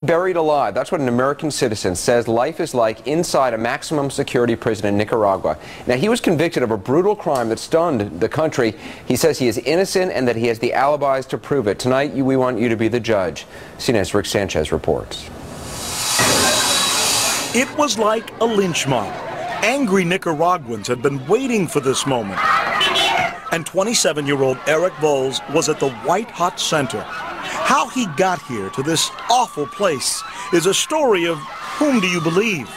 Buried alive. That's what an American citizen says life is like inside a maximum security prison in Nicaragua. Now, he was convicted of a brutal crime that stunned the country. He says he is innocent and that he has the alibis to prove it. Tonight, we want you to be the judge. CNN's Rick Sanchez reports. It was like a lynch mob. Angry Nicaraguans had been waiting for this moment. And 27-year-old Eric Volz was at the white-hot center. How he got here to this awful place is a story of whom do you believe?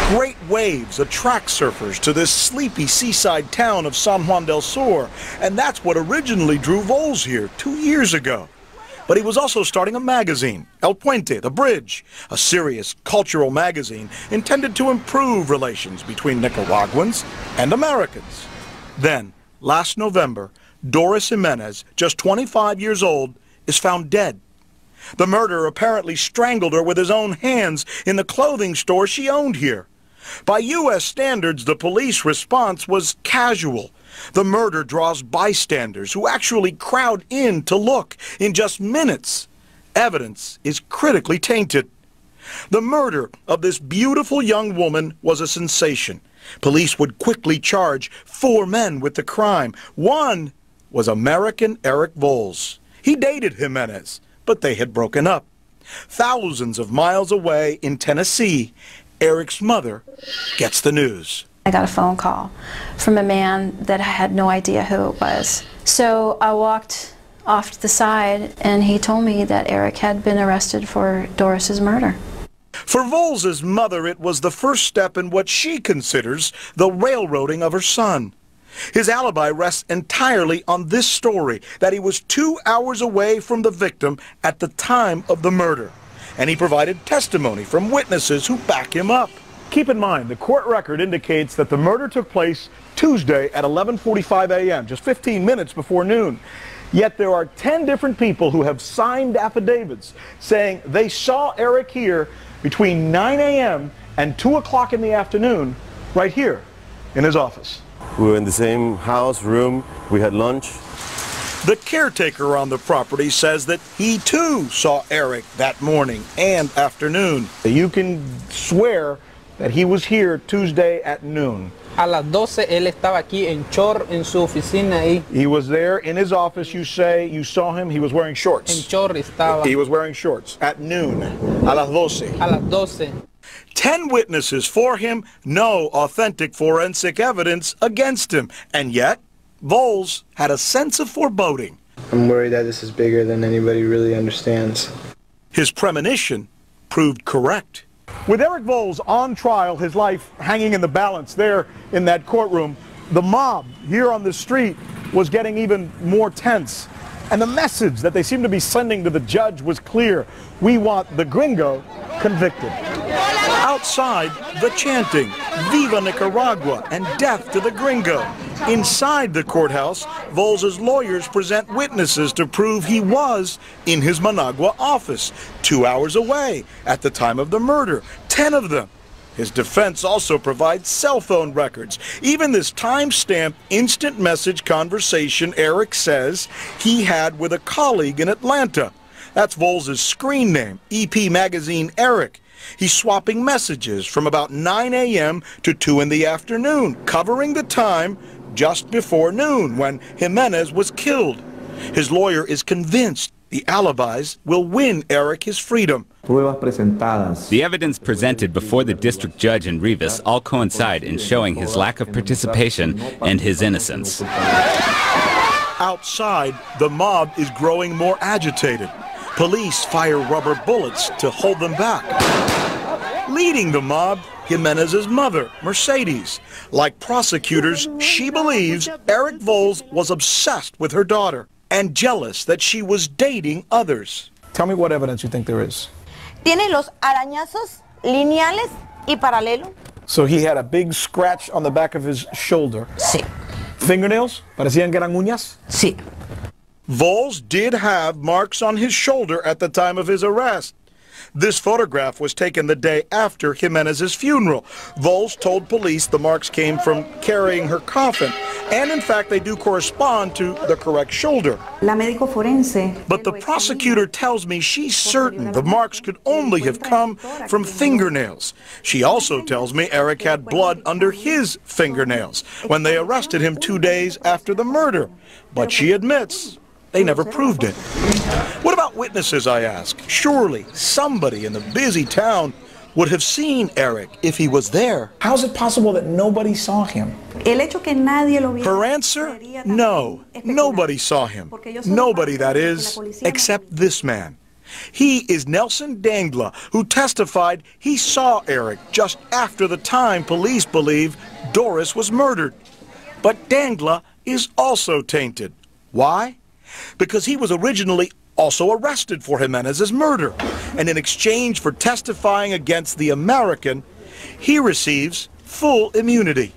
Great waves attract surfers to this sleepy seaside town of San Juan del Sur, and that's what originally drew Volz here 2 years ago. But he was also starting a magazine, El Puente, The Bridge, a serious cultural magazine intended to improve relations between Nicaraguans and Americans. Then, last November, Doris Jimenez, just 25 years old, is found dead. The murderer apparently strangled her with his own hands in the clothing store she owned here. By U.S. standards, the police response was casual. The murder draws bystanders who actually crowd in to look in just minutes. Evidence is critically tainted. The murder of this beautiful young woman was a sensation. Police would quickly charge 4 men with the crime. One was American Eric Volz. He dated Jimenez, but they had broken up. Thousands of miles away in Tennessee, Eric's mother gets the news. I got a phone call from a man that I had no idea who it was. So I walked off to the side and he told me that Eric had been arrested for Doris's murder. For Volz's mother, it was the first step in what she considers the railroading of her son. His alibi rests entirely on this story, that he was 2 hours away from the victim at the time of the murder. And he provided testimony from witnesses who back him up. Keep in mind, the court record indicates that the murder took place Tuesday at 11:45 a.m., just 15 minutes before noon. Yet there are 10 different people who have signed affidavits saying they saw Eric here between 9 a.m. and 2 o'clock in the afternoon, right here in his office. We were in the same house, room, we had lunch. The caretaker on the property says that he too saw Eric that morning and afternoon. You can swear that he was here Tuesday at noon. A las 12 él estaba aquí en short en su oficina ahí. He was there in his office. You say you saw him. He was wearing shorts. En short estaba. He was wearing shorts at noon. A las 12. A las 12. 10 witnesses for him, no authentic forensic evidence against him. And yet, Volz had a sense of foreboding. I'm worried that this is bigger than anybody really understands. His premonition proved correct. With Eric Volz on trial, his life hanging in the balance there in that courtroom, the mob here on the street was getting even more tense. And the message that they seemed to be sending to the judge was clear. We want the gringo convicted. Outside, the chanting, Viva Nicaragua and death to the gringo. Inside the courthouse, Volz's lawyers present witnesses to prove he was in his Managua office, 2 hours away at the time of the murder, 10 of them. His defense also provides cell phone records. Even this time-stamped instant message conversation Eric says he had with a colleague in Atlanta. That's Volz's screen name, EP Magazine Eric. He's swapping messages from about 9 a.m. to 2 in the afternoon, covering the time just before noon when Jimenez was killed. His lawyer is convinced the alibis will win Eric his freedom. The evidence presented before the district judge in Rivas all coincide in showing his lack of participation and his innocence. Outside, the mob is growing more agitated. Police fire rubber bullets to hold them back. Leading the mob, Jimenez's mother, Mercedes. Like prosecutors, she believes Eric Volz was obsessed with her daughter and jealous that she was dating others. Tell me what evidence you think there is. Tiene los arañazos lineales y paralelo. So he had a big scratch on the back of his shoulder. Sí. Fingernails? ¿Parecían que eran uñas? Sí. Volz did have marks on his shoulder at the time of his arrest. This photograph was taken the day after Jimenez's funeral. Volz told police the marks came from carrying her coffin, and in fact they do correspond to the correct shoulder. But the prosecutor tells me she's certain the marks could only have come from fingernails. She also tells me Eric had blood under his fingernails when they arrested him 2 days after the murder. But she admits they never proved it. What about witnesses, I ask? Surely somebody in the busy town would have seen Eric if he was there. How is it possible that nobody saw him? Her answer? No. Nobody saw him. Nobody, that is, except this man. He is Nelson Dangla, who testified he saw Eric just after the time police believe Doris was murdered. But Dangla is also tainted. Why? Because he was originally also arrested for Jimenez's murder, and in exchange for testifying against the American, he receives full immunity.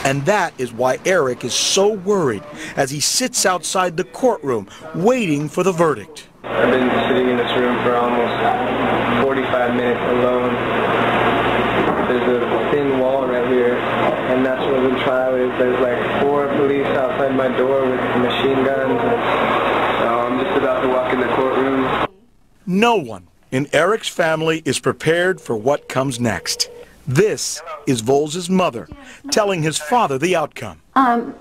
And that is why Eric is so worried as he sits outside the courtroom waiting for the verdict. I've been sitting in this room for almost 45 minutes alone. There's a thin wall right here, and that's what the trial is. There's like 4 police outside my door with machine guns. I'm just about to walk in the courtroom. No one in Eric's family is prepared for what comes next. This is Volz's mother telling his father the outcome.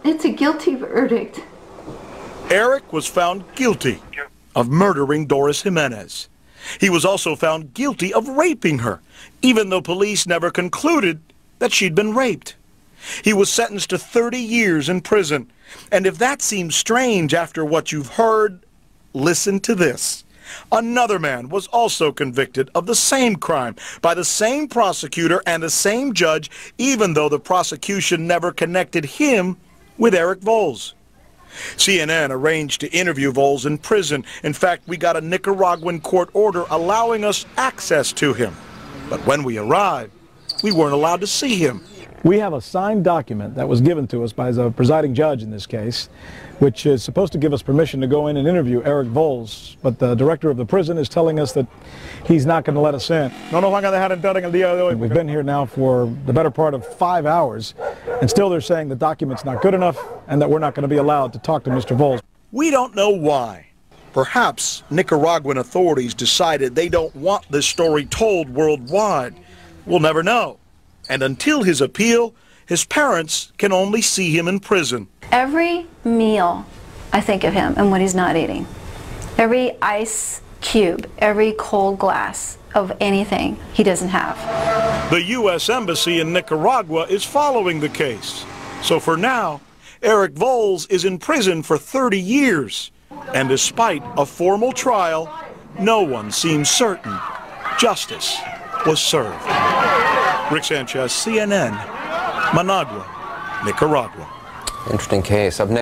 It's a guilty verdict. Eric was found guilty of murdering Doris Jimenez. He was also found guilty of raping her, even though police never concluded that she'd been raped. He was sentenced to 30 years in prison. And if that seems strange after what you've heard, listen to this. Another man was also convicted of the same crime by the same prosecutor and the same judge, even though the prosecution never connected him with Eric Volz. CNN arranged to interview Volz in prison. In fact, we got a Nicaraguan court order allowing us access to him. But when we arrived, we weren't allowed to see him. We have a signed document that was given to us by the presiding judge in this case, which is supposed to give us permission to go in and interview Eric Volz, but the director of the prison is telling us that he's not going to let us in. We've been here now for the better part of 5 hours, and still they're saying the document's not good enough and that we're not going to be allowed to talk to Mr. Volz. We don't know why. Perhaps Nicaraguan authorities decided they don't want this story told worldwide. We'll never know. And until his appeal, his parents can only see him in prison. Every meal, I think of him and what he's not eating. Every ice cube, every cold glass of anything he doesn't have. The U.S. Embassy in Nicaragua is following the case. So for now, Eric Volz is in prison for 30 years. And despite a formal trial, no one seems certain justice was served. Rick Sanchez, CNN, Managua, Nicaragua. Interesting case. Up next.